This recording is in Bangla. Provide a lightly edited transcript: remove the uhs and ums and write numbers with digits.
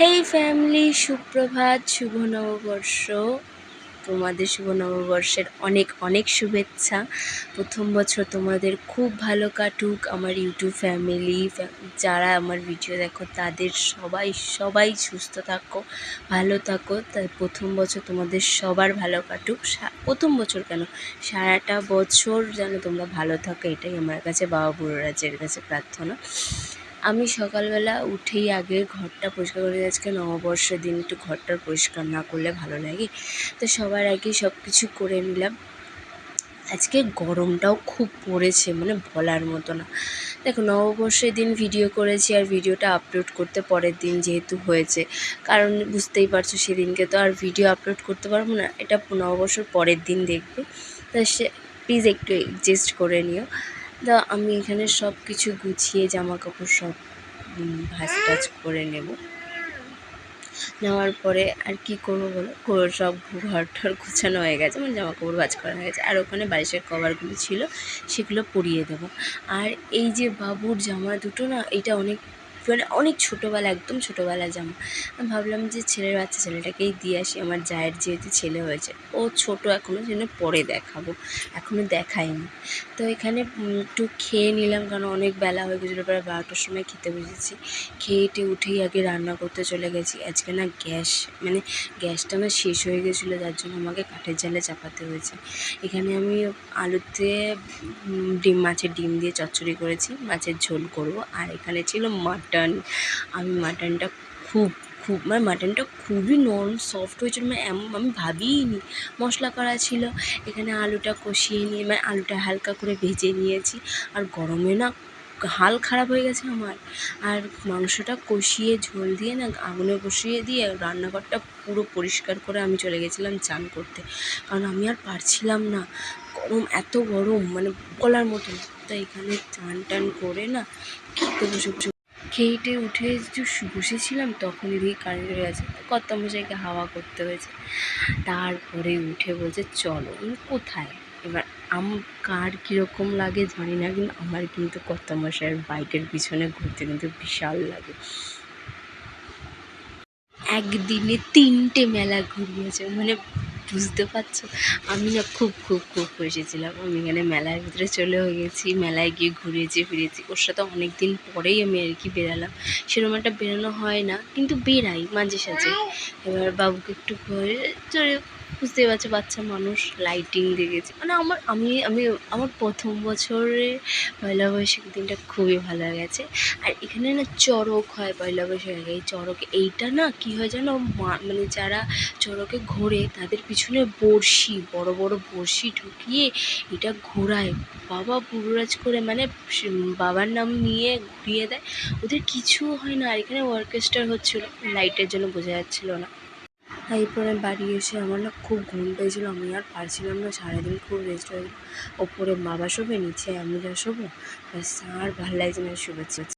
হেই ফ্যামিলি, সুপ্রভাত, শুভ নববর্ষ। তোমাদের শুভ নববর্ষের অনেক অনেক শুভেচ্ছা। প্রথম বছর তোমাদের খুব ভালো কাটুক। আমার ইউটিউব ফ্যামিলি যারা আমার ভিডিও দেখো তাদের সবাই সুস্থ থাকো, ভালো থাকো। তাই প্রথম বছর তোমাদের সবার ভালো কাটুক। প্রথম বছর কেন, সারাটা বছর যেন তোমরা ভালো থাকো, এটাই আমার কাছে বাবা বুড়োরাজের কাছে প্রার্থনা। আমি সকালবেলা উঠেই আগে ঘরটা পরিষ্কার করে দিই। আজকে নববর্ষের দিন একটু ঘরটা পরিষ্কার না করলে ভালো লাগে, তো সবার আগে সব কিছু করে নিলাম। আজকে গরমটাও খুব পড়েছে, মানে বলার মতো না। দেখো, নববর্ষের দিন ভিডিও করেছি আর ভিডিওটা আপলোড করতে পরের দিন যেহেতু হয়েছে, কারণ বুঝতেই পারছো সেদিনকে তো আর ভিডিও আপলোড করতে পারবো না। এটা নববর্ষের পরের দিন দেখবে, তা সে প্লিজ একটু অ্যাডজাস্ট করে নিও। তো আমি এখানে সব কিছু গুছিয়ে জামা কাপড় সব ভাঁজ টাজ করে নেওয়ার পরে আর কি করবো বলো, সব ঘর টর গোছানো হয়ে গেছে, মানে জামা কাপড় ভাঁজ করা হয়ে গেছে। আর ওখানে বালিশের কভারগুলো ছিল, সেগুলো পরিয়ে দেবো। আর এই যে বাবুর জামা দুটো না, এটা অনেক ছোটোবেলা, একদম ছোটোবেলার জামা। আমি ভাবলাম যে ছেলের বাচ্চা, ছেলেটাকেই দিয়ে আসি। আমার জায়ের যেহেতু ছেলে হয়েছে, ও ছোটো এখনও, জন্য পরে দেখাবো, এখনও দেখাইনি। তো এখানে একটু খেয়ে নিলাম, কারণ অনেক বেলা হয়ে গেছিলো, প্রায় 12টার সময় খেতে বসেছি। খেয়ে উঠেই আগে রান্না করতে চলে গেছি। আজকে না গ্যাসটা না শেষ হয়ে গেছিলো, যার জন্য আমাকে কাঠের জালে চাপাতে হয়েছে। এখানে আমি আলুতে মাছের ডিম দিয়ে চচ্চড়ি করেছি, মাছের ঝোল করব। আর এখানে ছিল মাটন। আমি মাটনটা মাটনটা খুবই নরম সফট হয়েছিল, আমি ভাবিইনি। মশলা করা ছিল। এখানে আলুটা কষিয়ে নিয়ে, আলুটা হালকা করে ভেজে নিয়েছি। আর গরমে না হাল খারাপ হয়ে গেছে আমার। আর মাংসটা কষিয়ে ঝোল দিয়ে না আগুনে বসিয়ে দিয়ে রান্নাঘরটা পুরো পরিষ্কার করে আমি চলে গেছিলাম চান করতে, কারণ আমি আর পারছিলাম না। গরম, এত গরম, মানে বলার মতো না। তো এখানে চান টান করে না খেয়ে উঠে বসেছিলাম, তখন এদিকে কারেন্ট চলে গেছে। কর্তামশাইকে হাওয়া করতে হয়েছে। তারপরে উঠে বলছে চলো। কোথায় এবার কার কীরকম লাগে জানি না, কিন্তু আমার কিন্তু কর্তামশাইয়ের বাইকের পিছনে ঘুরতে কিন্তু বিশাল লাগে। একদিনে 3টে মেলা ঘুরিয়েছে, মানে বুঝতে পারছো। আমি না খুব খুশি আমি এখানে মেলার ভিতরে চলেও গেছি, মেলায় গিয়ে ঘুরেছি ফিরেছি। ওর সাথে অনেক দিন পরেই আমি আর কি বেরালাম। সেরকম একটা বেরোনো হয় না, কিন্তু বেরাই মাঝে সাঝে। এবার বাবুকে একটু চলে, বুঝতেই পারছো, বাচ্চা মানুষ। লাইটিং দেখেছি, মানে আমার প্রথম বছরে পয়লা বৈশাখ দিনটা খুবই ভালো গেছে। আর এখানে না চড়ক হয় পয়লা বৈশাখে। এই চড়কে এইটা না কী হয় জানো, মানে যারা চড়কে ঘোরে তাদের পিছনে বড়শি, বড় বড় বড়শি ঢুকিয়ে এটা ঘোরায়। বাবা বুড়োরাজ করে, মানে বাবার নাম নিয়ে ঘুরিয়ে দেয়। ওদের কিছু হয় না। আর এখানে অর্কেস্ট্রা হচ্ছিলো, লাইটের জন্য বোঝা যাচ্ছিলো না। এরপরে বাড়ি এসে আমার না খুব ঘুম পেয়েছিলো, আমি আর পারছিলাম না। সারাদিন খুব রেস্ট হয়ে, ওপরে বাবা শোবে, নিচে আমি যা শোবো, আর ভালো লাগছে না, শুভেচ্ছা।